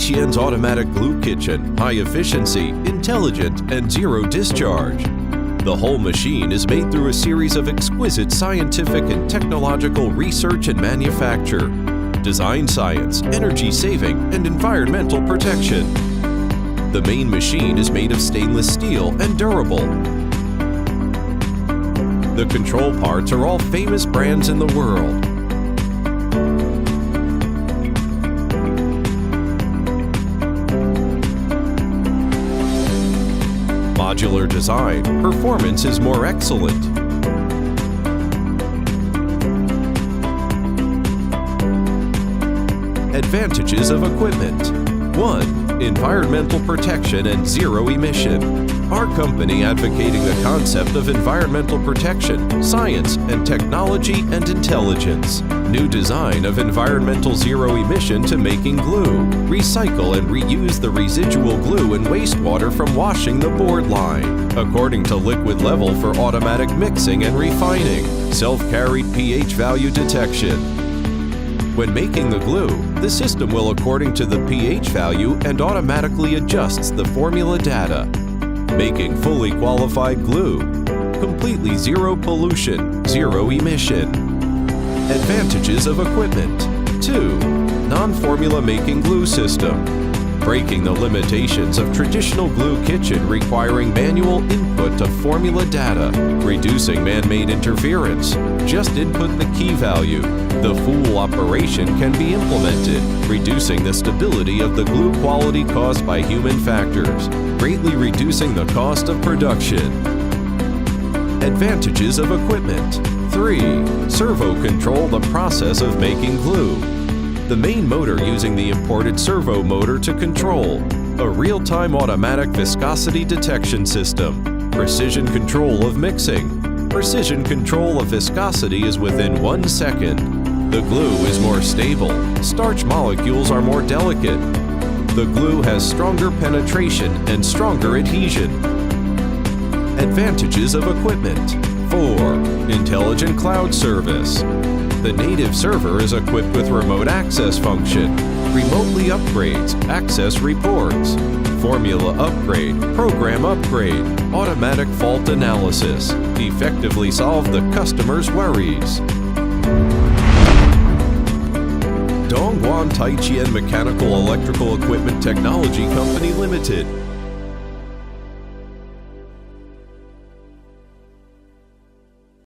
Taichien's automatic glue kitchen, high efficiency, intelligent, and zero discharge. The whole machine is made through a series of exquisite scientific and technological research and manufacture, design science, energy saving, and environmental protection. The main machine is made of stainless steel and durable. The control parts are all famous brands in the world. Modular design, performance is more excellent. Advantages of equipment. 1. Environmental protection and zero emission. Our company advocating the concept of environmental protection, science and technology and intelligence. New design of environmental zero emission to making glue. Recycle and reuse the residual glue and wastewater from washing the board line. According to liquid level for automatic mixing and refining. Self-carried pH value detection. When making the glue, the system will according to the pH value and automatically adjusts the formula data. Making fully qualified glue. Completely zero pollution, zero emission. Advantages of equipment. 2. Non-formula making glue system. Breaking the limitations of traditional glue kitchen requiring manual input of formula data. Reducing man-made interference. Just input the key value. The full operation can be implemented, reducing the stability of the glue quality caused by human factors, greatly reducing the cost of production. Advantages of equipment. 3. Servo control the process of making glue. The main motor using the imported servo motor to control. A real-time automatic viscosity detection system. Precision control of mixing. Precision control of viscosity is within 1 second. The glue is more stable. Starch molecules are more delicate. The glue has stronger penetration and stronger adhesion. Advantages of equipment. 4. Intelligent cloud service. The native server is equipped with remote access function, remotely upgrades, access reports, formula upgrade, program upgrade, automatic fault analysis, effectively solve the customer's worries. Dongguan Taichien Mechanical Electrical Equipment Technology Company Limited.